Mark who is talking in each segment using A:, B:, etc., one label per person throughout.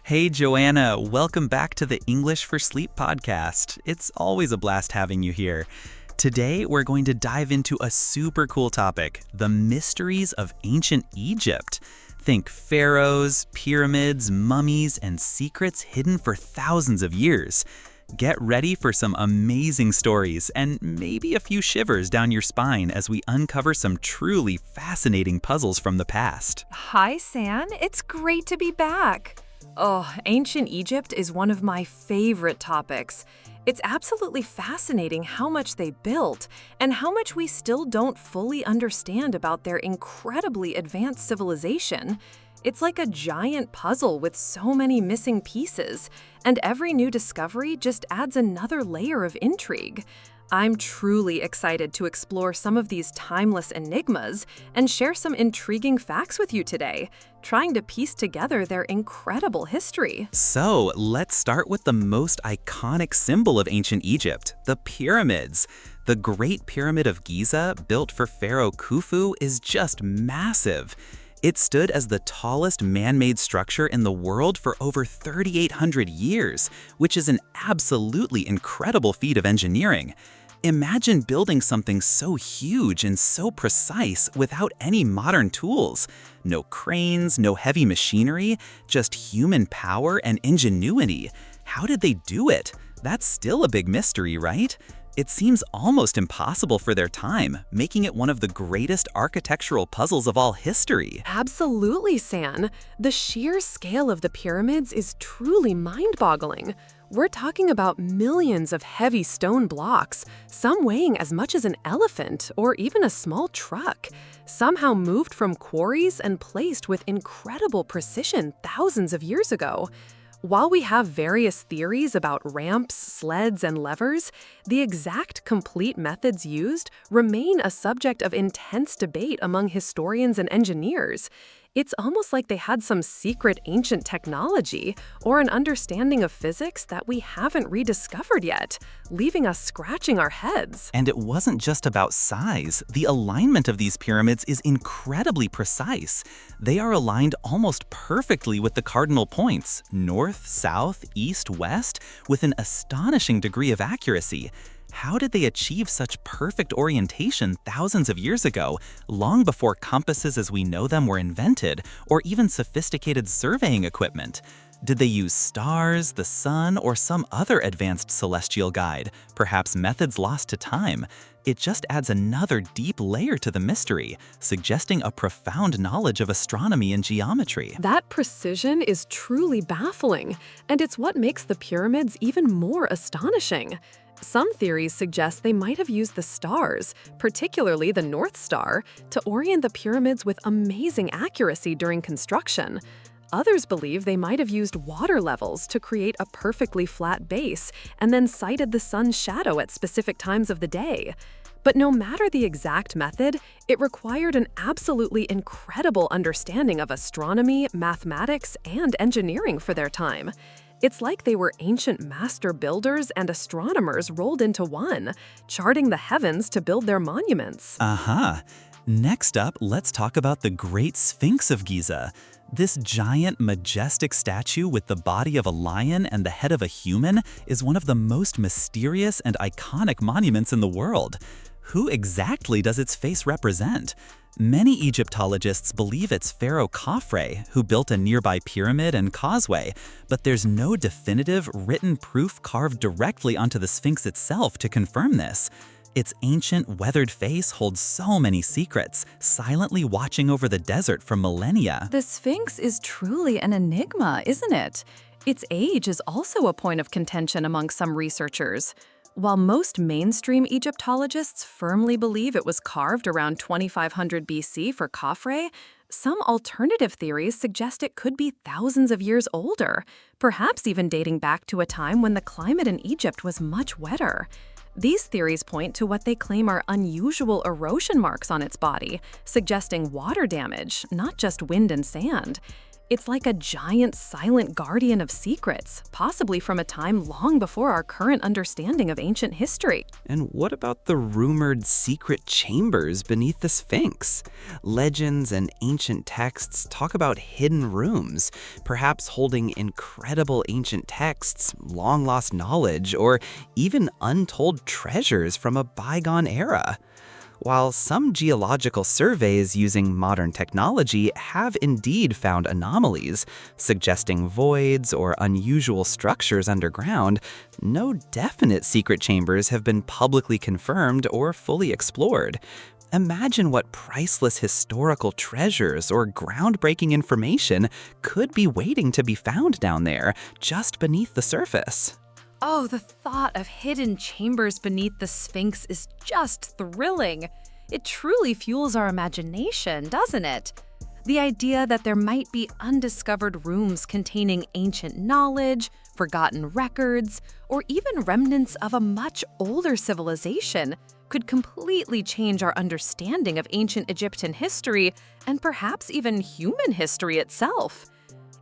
A: Hey, Joanna, welcome back to the English for Sleep podcast. It's always a blast having you here. Today, we're going to dive into a super cool topic, the mysteries of ancient Egypt. Think pharaohs, pyramids, mummies, and secrets hidden for thousands of years. Get ready for some amazing stories and maybe a few shivers down your spine as we uncover some truly fascinating puzzles from the past.
B: Hi, San. It's great to be back. Oh, ancient Egypt is one of my favorite topics. It's absolutely fascinating how much they built and how much we still don't fully understand about their incredibly advanced civilization. It's like a giant puzzle with so many missing pieces, and every new discovery just adds another layer of intrigue. I'm truly excited to explore some of these timeless enigmas and share some intriguing facts with you today, trying to piece together their incredible history.
A: So, let's start with the most iconic symbol of ancient Egypt, the pyramids. The Great Pyramid of Giza, built for Pharaoh Khufu, is just massive. It stood as the tallest man-made structure in the world for over 3,800 years, which is an absolutely incredible feat of engineering. Imagine building something so huge and so precise without any modern tools. No cranes, no heavy machinery, just human power and ingenuity. How did they do it? That's still a big mystery, right? It seems almost impossible for their time, making it one of the greatest architectural puzzles of all history.
B: Absolutely, San. The sheer scale of the pyramids is truly mind-boggling. We're talking about millions of heavy stone blocks, some weighing as much as an elephant or even a small truck, somehow moved from quarries and placed with incredible precision thousands of years ago. While we have various theories about ramps, sleds, and levers, the exact complete methods used remain a subject of intense debate among historians and engineers. It's almost like they had some secret ancient technology or an understanding of physics that we haven't rediscovered yet, leaving us scratching our heads.
A: And it wasn't just about size. The alignment of these pyramids is incredibly precise. They are aligned almost perfectly with the cardinal points, north, south, east, west, with an astonishing degree of accuracy. How did they achieve such perfect orientation thousands of years ago, long before compasses as we know them were invented, or even sophisticated surveying equipment? Did they use stars, the sun, or some other advanced celestial guide, perhaps methods lost to time? It just adds another deep layer to the mystery, suggesting a profound knowledge of astronomy and geometry.
B: That precision is truly baffling, and it's what makes the pyramids even more astonishing. Some theories suggest they might have used the stars, particularly the North Star, to orient the pyramids with amazing accuracy during construction. Others believe they might have used water levels to create a perfectly flat base and then sighted the sun's shadow at specific times of the day. But no matter the exact method, it required an absolutely incredible understanding of astronomy, mathematics, and engineering for their time. It's like they were ancient master builders and astronomers rolled into one, charting the heavens to build their monuments.
A: Next up, let's talk about the Great Sphinx of Giza. This giant, majestic statue with the body of a lion and the head of a human is one of the most mysterious and iconic monuments in the world. Who exactly does its face represent? Many Egyptologists believe it's Pharaoh Khafre, who built a nearby pyramid and causeway, but there's no definitive written proof carved directly onto the Sphinx itself to confirm this. Its ancient, weathered face holds so many secrets, silently watching over the desert for millennia.
C: The Sphinx is truly an enigma, isn't it? Its age is also a point of contention among some researchers. While most mainstream Egyptologists firmly believe it was carved around 2500 BC for Khafre, some alternative theories suggest it could be thousands of years older, perhaps even dating back to a time when the climate in Egypt was much wetter. These theories point to what they claim are unusual erosion marks on its body, suggesting water damage, not just wind and sand. It's like a giant silent guardian of secrets, possibly from a time long before our current understanding of ancient history.
A: And what about the rumored secret chambers beneath the Sphinx? Legends and ancient texts talk about hidden rooms, perhaps holding incredible ancient texts, long-lost knowledge, or even untold treasures from a bygone era. While some geological surveys using modern technology have indeed found anomalies, suggesting voids or unusual structures underground, no definite secret chambers have been publicly confirmed or fully explored. Imagine what priceless historical treasures or groundbreaking information could be waiting to be found down there, just beneath the surface.
C: Oh, the thought of hidden chambers beneath the Sphinx is just thrilling. It truly fuels our imagination, doesn't it? The idea that there might be undiscovered rooms containing ancient knowledge, forgotten records, or even remnants of a much older civilization could completely change our understanding of ancient Egyptian history and perhaps even human history itself.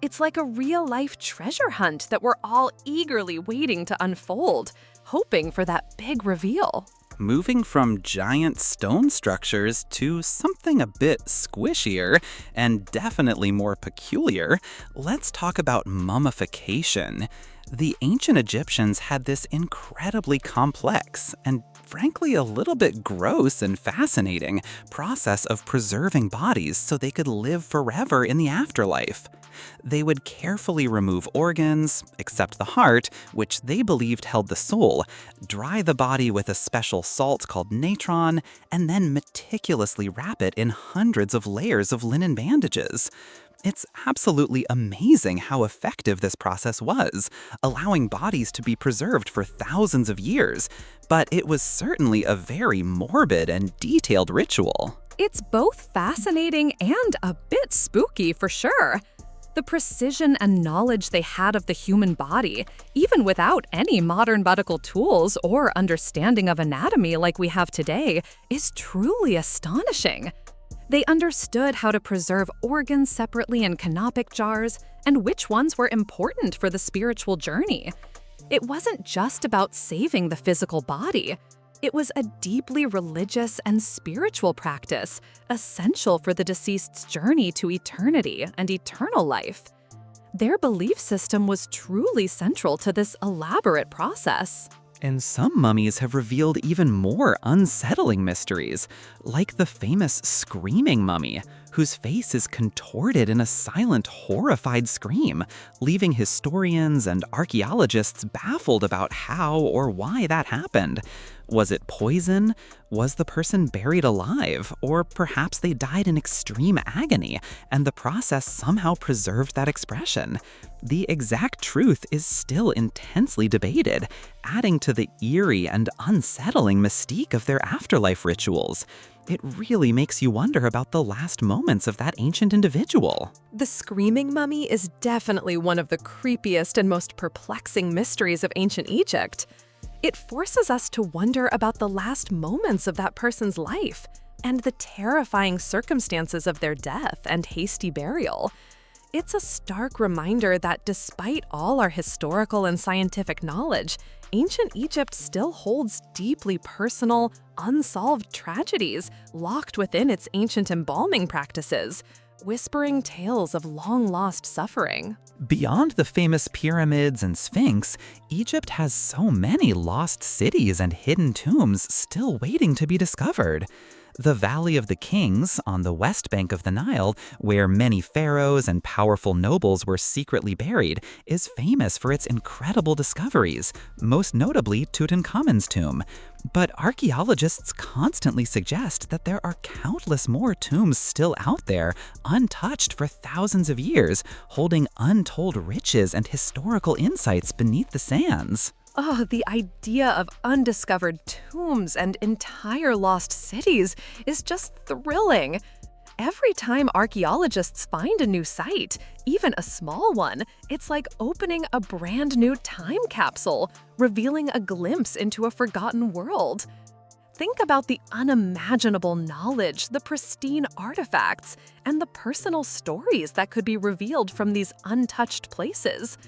C: It's like a real-life treasure hunt that we're all eagerly waiting to unfold, hoping for that big reveal.
A: Moving from giant stone structures to something a bit squishier and definitely more peculiar, let's talk about mummification. The ancient Egyptians had this incredibly complex and frankly a little bit gross and fascinating process of preserving bodies so they could live forever in the afterlife. They would carefully remove organs, except the heart, which they believed held the soul, dry the body with a special salt called natron, and then meticulously wrap it in hundreds of layers of linen bandages. It's absolutely amazing how effective this process was, allowing bodies to be preserved for thousands of years, but it was certainly a very morbid and detailed ritual.
C: It's both fascinating and a bit spooky for sure. The precision and knowledge they had of the human body, even without any modern medical tools or understanding of anatomy like we have today, is truly astonishing. They understood how to preserve organs separately in canopic jars and which ones were important for the spiritual journey. It wasn't just about saving the physical body. It was a deeply religious and spiritual practice, essential for the deceased's journey to eternity and eternal life. Their belief system was truly central to this elaborate process.
A: And some mummies have revealed even more unsettling mysteries, like the famous screaming mummy, whose face is contorted in a silent, horrified scream, leaving historians and archaeologists baffled about how or why that happened. Was it poison? Was the person buried alive? Or perhaps they died in extreme agony, and the process somehow preserved that expression? The exact truth is still intensely debated, adding to the eerie and unsettling mystique of their afterlife rituals. It really makes you wonder about the last moments of that ancient individual.
B: The screaming mummy is definitely one of the creepiest and most perplexing mysteries of ancient Egypt. It forces us to wonder about the last moments of that person's life and the terrifying circumstances of their death and hasty burial. It's a stark reminder that despite all our historical and scientific knowledge, ancient Egypt still holds deeply personal, unsolved tragedies locked within its ancient embalming practices, whispering tales of long-lost suffering.
A: Beyond the famous pyramids and Sphinx, Egypt has so many lost cities and hidden tombs still waiting to be discovered. The Valley of the Kings, on the west bank of the Nile, where many pharaohs and powerful nobles were secretly buried, is famous for its incredible discoveries, most notably Tutankhamun's tomb. But archaeologists constantly suggest that there are countless more tombs still out there, untouched for thousands of years, holding untold riches and historical insights beneath the sands.
B: Oh, the idea of undiscovered tombs and entire lost cities is just thrilling. Every time archaeologists find a new site, even a small one, it's like opening a brand new time capsule, revealing a glimpse into a forgotten world. Think about the unimaginable knowledge, the pristine artifacts, and the personal stories that could be revealed from these untouched places.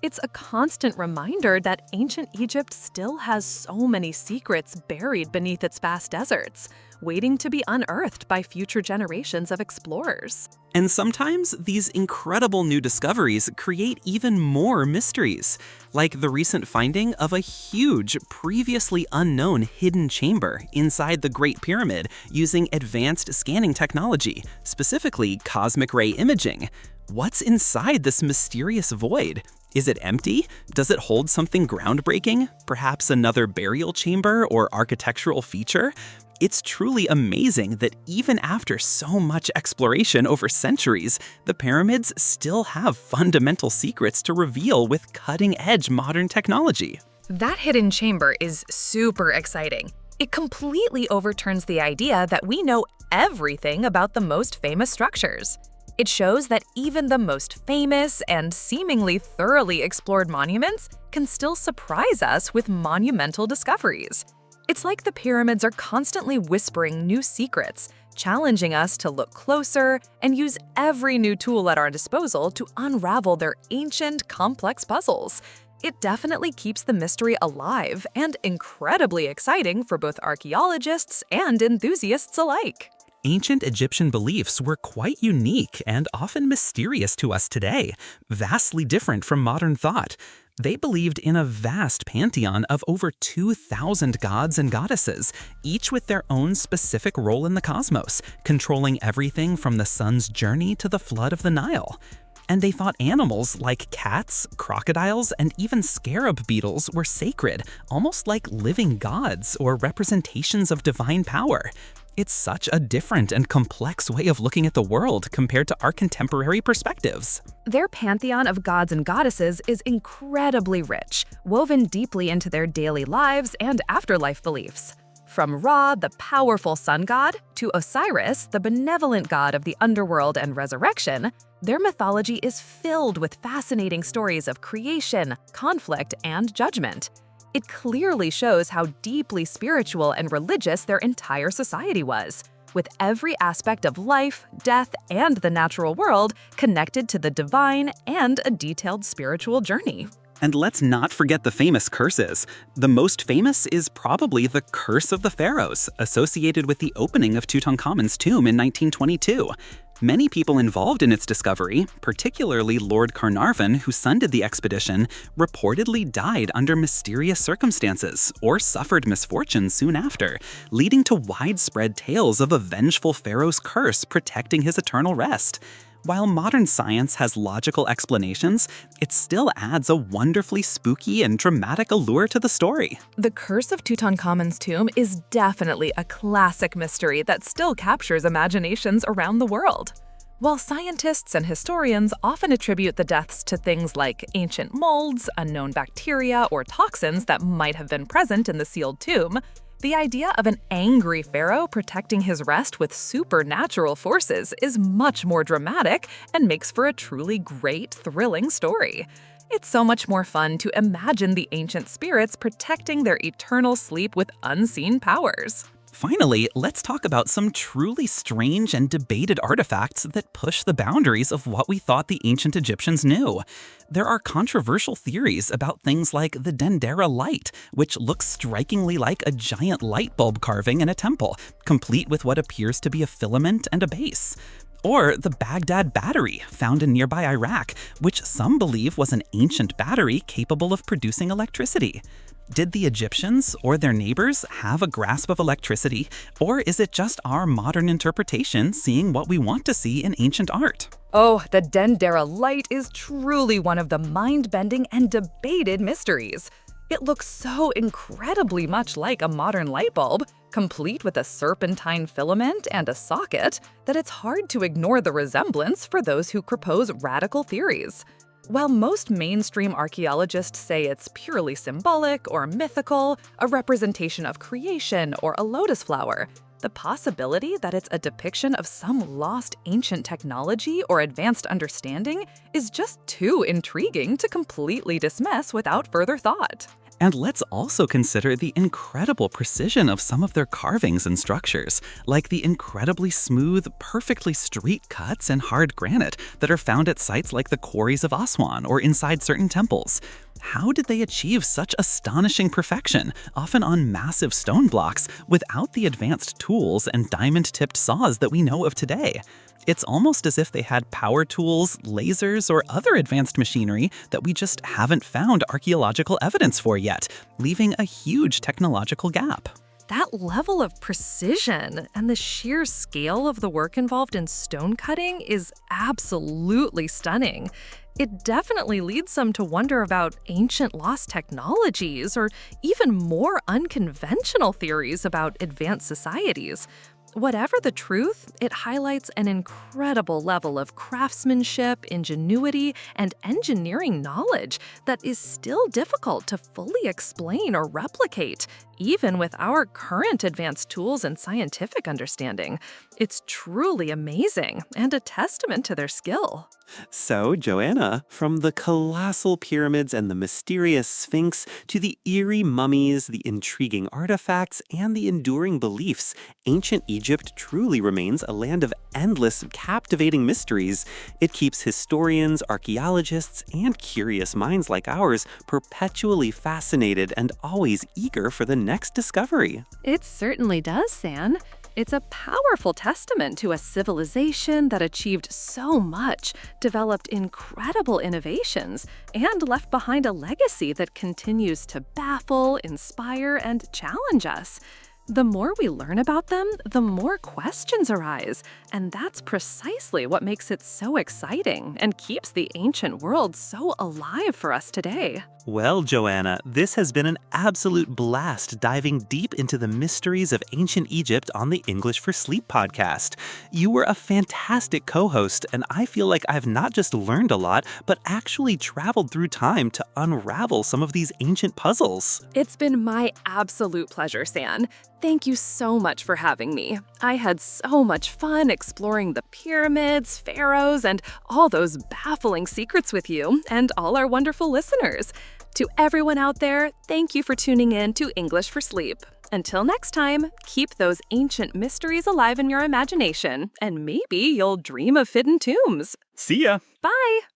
B: It's a constant reminder that ancient Egypt still has so many secrets buried beneath its vast deserts, waiting to be unearthed by future generations of explorers.
A: And sometimes these incredible new discoveries create even more mysteries, like the recent finding of a huge, previously unknown hidden chamber inside the Great Pyramid using advanced scanning technology, specifically cosmic ray imaging. What's inside this mysterious void? Is it empty? Does it hold something groundbreaking? Perhaps another burial chamber or architectural feature? It's truly amazing that even after so much exploration over centuries, the pyramids still have fundamental secrets to reveal with cutting-edge modern technology.
C: That hidden chamber is super exciting. It completely overturns the idea that we know everything about the most famous structures. It shows that even the most famous and seemingly thoroughly explored monuments can still surprise us with monumental discoveries. It's like the pyramids are constantly whispering new secrets, challenging us to look closer and use every new tool at our disposal to unravel their ancient, complex puzzles. It definitely keeps the mystery alive and incredibly exciting for both archaeologists and enthusiasts alike.
A: Ancient Egyptian beliefs were quite unique and often mysterious to us today, vastly different from modern thought. They believed in a vast pantheon of over 2,000 gods and goddesses, each with their own specific role in the cosmos, controlling everything from the sun's journey to the flood of the Nile. And they thought animals like cats, crocodiles, and even scarab beetles were sacred, almost like living gods or representations of divine power. It's such a different and complex way of looking at the world compared to our contemporary perspectives.
C: Their pantheon of gods and goddesses is incredibly rich, woven deeply into their daily lives and afterlife beliefs. From Ra, the powerful sun god, to Osiris, the benevolent god of the underworld and resurrection, their mythology is filled with fascinating stories of creation, conflict, and judgment. It clearly shows how deeply spiritual and religious their entire society was, with every aspect of life, death, and the natural world connected to the divine and a detailed spiritual journey.
A: And let's not forget the famous curses. The most famous is probably the Curse of the Pharaohs, associated with the opening of Tutankhamun's tomb in 1922. Many people involved in its discovery, particularly Lord Carnarvon, who funded the expedition, reportedly died under mysterious circumstances or suffered misfortune soon after, leading to widespread tales of a vengeful pharaoh's curse protecting his eternal rest. While modern science has logical explanations, it still adds a wonderfully spooky and dramatic allure to the story.
B: The Curse of Tutankhamun's tomb is definitely a classic mystery that still captures imaginations around the world. While scientists and historians often attribute the deaths to things like ancient molds, unknown bacteria, or toxins that might have been present in the sealed tomb, the idea of an angry pharaoh protecting his rest with supernatural forces is much more dramatic and makes for a truly great, thrilling story. It's so much more fun to imagine the ancient spirits protecting their eternal sleep with unseen powers.
A: Finally, let's talk about some truly strange and debated artifacts that push the boundaries of what we thought the ancient Egyptians knew. There are controversial theories about things like the Dendera light, which looks strikingly like a giant light bulb carving in a temple, complete with what appears to be a filament and a base. Or the Baghdad battery, found in nearby Iraq, which some believe was an ancient battery capable of producing electricity. Did the Egyptians or their neighbors have a grasp of electricity, or is it just our modern interpretation seeing what we want to see in ancient art?
C: Oh, the Dendera light is truly one of the mind-bending and debated mysteries. It looks so incredibly much like a modern light bulb, complete with a serpentine filament and a socket, that it's hard to ignore the resemblance for those who propose radical theories. While most mainstream archaeologists say it's purely symbolic or mythical, a representation of creation or a lotus flower, the possibility that it's a depiction of some lost ancient technology or advanced understanding is just too intriguing to completely dismiss without further thought.
A: And let's also consider the incredible precision of some of their carvings and structures, like the incredibly smooth, perfectly straight cuts in hard granite that are found at sites like the quarries of Aswan or inside certain temples. How did they achieve such astonishing perfection, often on massive stone blocks, without the advanced tools and diamond-tipped saws that we know of today? It's almost as if they had power tools, lasers, or other advanced machinery that we just haven't found archaeological evidence for yet, leaving a huge technological gap.
C: That level of precision and the sheer scale of the work involved in stone cutting is absolutely stunning. It definitely leads some to wonder about ancient lost technologies or even more unconventional theories about advanced societies. Whatever the truth, it highlights an incredible level of craftsmanship, ingenuity, and engineering knowledge that is still difficult to fully explain or replicate, even with our current advanced tools and scientific understanding. It's truly amazing and a testament to their skill.
D: So, Joanna, from the colossal pyramids and the mysterious Sphinx to the eerie mummies, the intriguing artifacts, and the enduring beliefs, ancient Egypt truly remains a land of endless, captivating mysteries. It keeps historians, archaeologists, and curious minds like ours perpetually fascinated and always eager for the next discovery.
C: It certainly does, San. It's a powerful testament to a civilization that achieved so much, developed incredible innovations, and left behind a legacy that continues to baffle, inspire, and challenge us. The more we learn about them, the more questions arise, and that's precisely what makes it so exciting and keeps the ancient world so alive for us today.
D: Well, Joanna, this has been an absolute blast diving deep into the mysteries of ancient Egypt on the English for Sleep podcast. You were a fantastic co-host, and I feel like I've not just learned a lot, but actually traveled through time to unravel some of these ancient puzzles.
B: It's been my absolute pleasure, San. Thank you so much for having me. I had so much fun exploring the pyramids, pharaohs, and all those baffling secrets with you and all our wonderful listeners. To everyone out there, thank you for tuning in to English for Sleep. Until next time, keep those ancient mysteries alive in your imagination, and maybe you'll dream of hidden tombs.
A: See ya!
B: Bye!